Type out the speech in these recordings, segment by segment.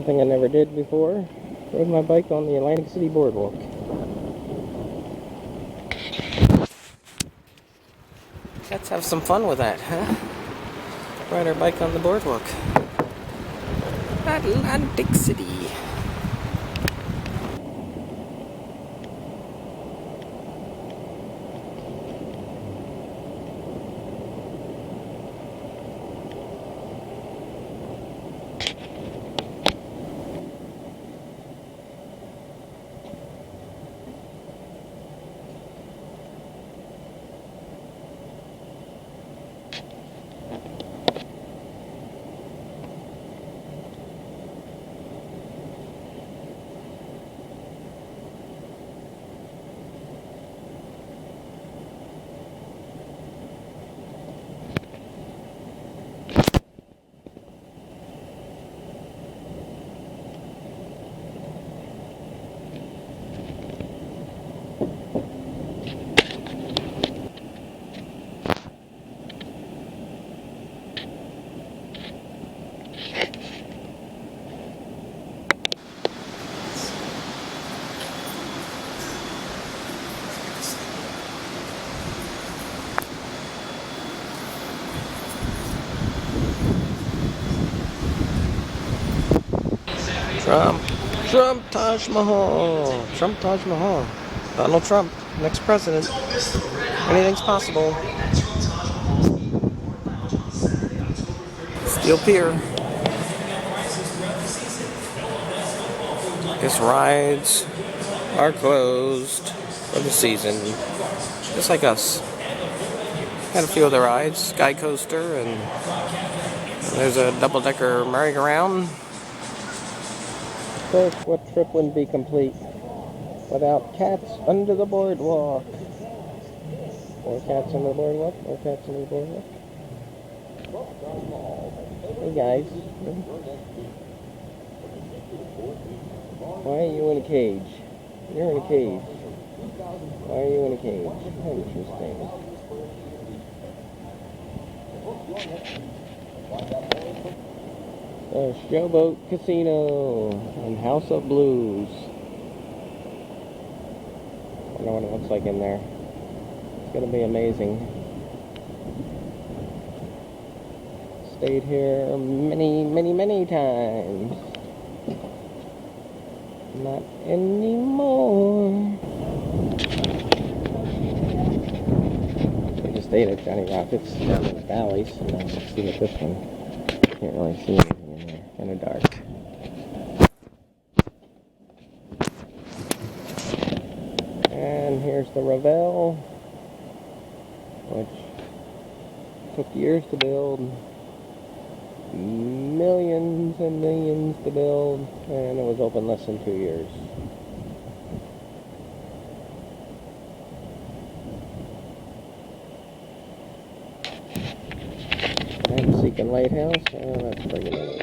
Something I never did before. Rode my bike on the Atlantic City boardwalk. Let's have some fun with that, huh? Ride our bike on the boardwalk. Atlantic City. Trump Taj Mahal. Trump Taj Mahal. Donald Trump, next president. Anything's possible. Steel Pier. Guess rides are closed for the season. Just like us. Got a few other rides. Sky Coaster, and there's a double-decker merry-go-round. Of course, what trip wouldn't be complete without cats under the boardwalk? More cats under the boardwalk, more cats under the boardwalk. Hey guys. Why are you in a cage? You're in a cage. Why are you in a cage? Interesting. Showboat Casino and House of Blues. I don't know what it looks like in there. It's gonna be amazing. Stayed here many times. Not anymore. We just stayed at Johnny Rockets down in the Ballys, and now let's see what this one. Can't really see anything in there. Kind of dark. And here's the Revel, which took years to build, millions and millions to build, and it was open less than 2 years. And Seacon Lighthouse, let's bring it in.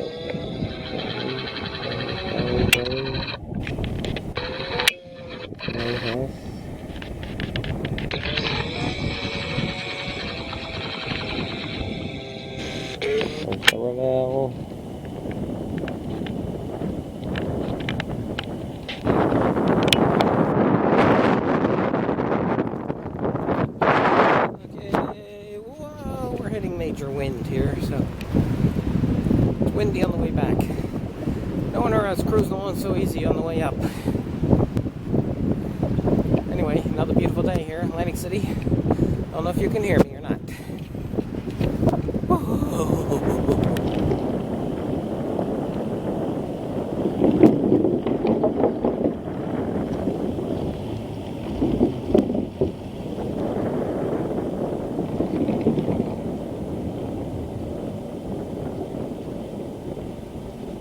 Lighthouse. There's the Revel. Okay, whoa, we're hitting major wind here, so it's windy on the way back. No wonder I was cruising along so easy on the way up. Anyway, another beautiful day here in Atlantic City. I don't know if you can hear me or not.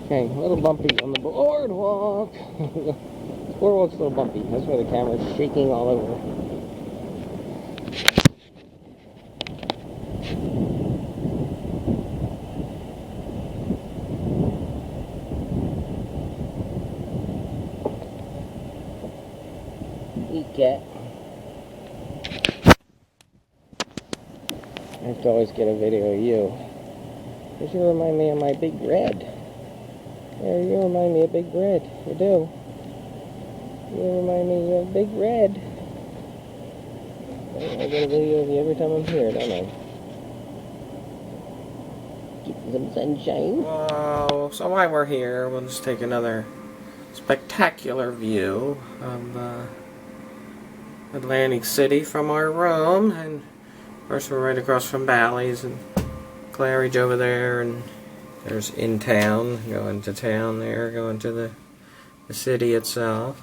Okay, a little bumpy on the boardwalk. This boardwalk's a little bumpy. That's why the camera's shaking all over. Eat cat. I have to always get a video of you. You should remind me of my big red. Yeah, you remind me of Big Red. You do. You remind me of Big Red. I get a video of you every time I'm here, don't I? Getting some sunshine. Wow, so while we're here, we'll just take another spectacular view of Atlantic City from our room. And of course we're right across from Bally's and Claridge over there, and there's in town, going to town there, going to the city itself.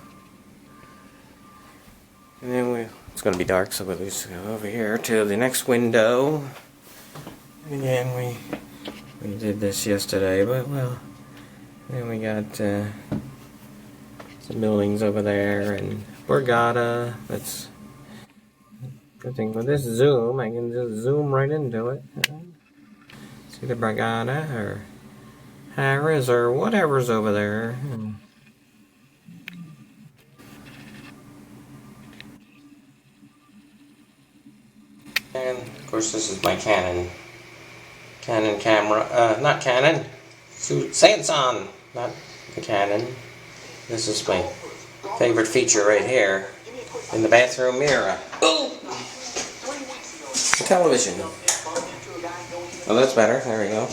And then it's going to be dark, so we'll just go over here to the next window. Again, we did this yesterday, but well, then we got some buildings over there, and Borgata. That's good thing with this zoom, I can just zoom right into it. See the Borgata or Harris or whatever's over there. And of course, this is my Canon camera. Not Canon, Samsung, not the Canon. This is my favorite feature right here in the bathroom mirror. Oh, the television. Oh, that's better. There we go.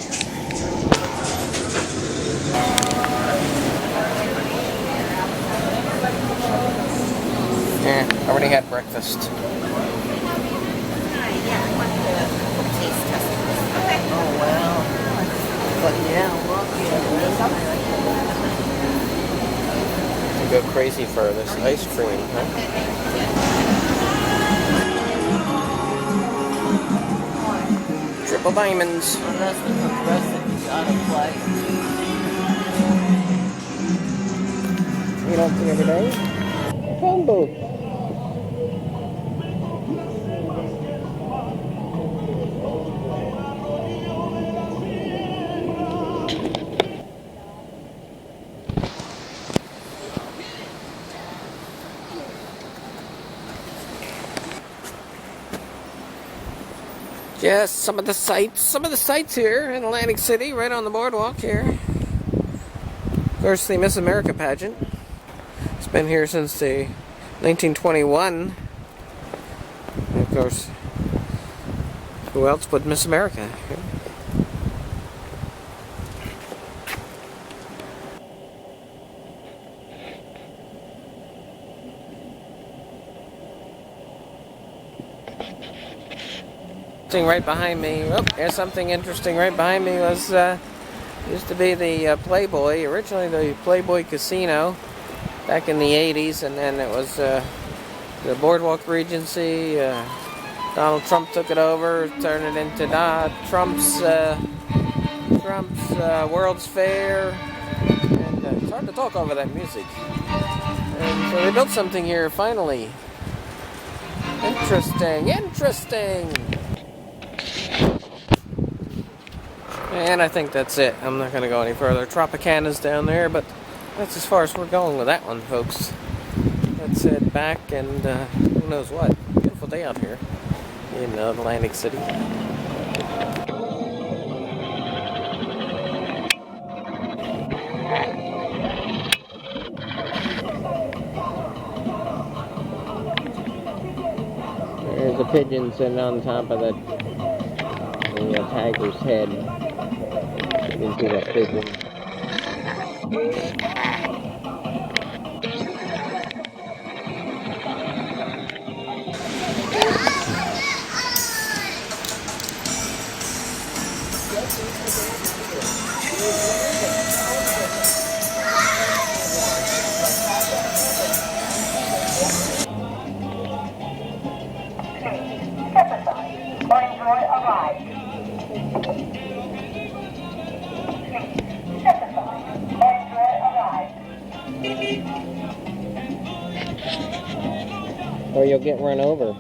Yeah, I already had breakfast. Oh, wow. But yeah, You go crazy for this ice cream, huh? Triple diamonds. Unless the progressive out of play. You don't see every day? Phone booth. Yes, some of the sights here in Atlantic City, right on the boardwalk here. Of course, the Miss America pageant. It's been here since the 1921. And of course, who else but Miss America? Right behind me. Oh, there's something interesting right behind me. Was used to be the Playboy, originally the Playboy Casino back in the 80s, and then it was the Boardwalk Regency. Donald Trump took it over, turned it into Trump's World's Fair, and it's hard to talk over that music. And so they built something here finally. Interesting. And I think that's it. I'm not going to go any further. Tropicana's down there, but that's as far as we're going with that one, folks. Let's head back and who knows what. Beautiful day out here in Atlantic City. There's a pigeon sitting on top of the tiger's head. You can see that pigeon. Or enjoy a ride. Or you'll get run over.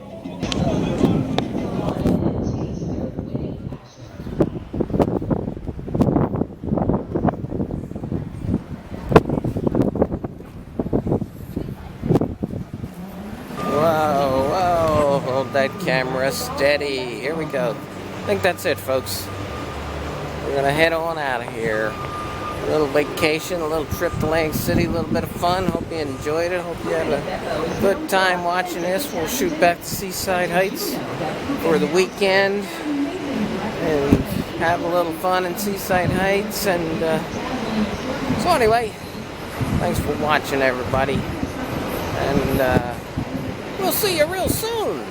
Whoa, hold that camera steady. Here we go. I think that's it, folks. We're gonna head on out of here. A little vacation, a little trip to Atlantic City, a little bit of fun. Hope you enjoyed it. Hope you had a good time watching this. We'll shoot back to Seaside Heights for the weekend and have a little fun in Seaside Heights. And so anyway, thanks for watching, everybody. And we'll see you real soon.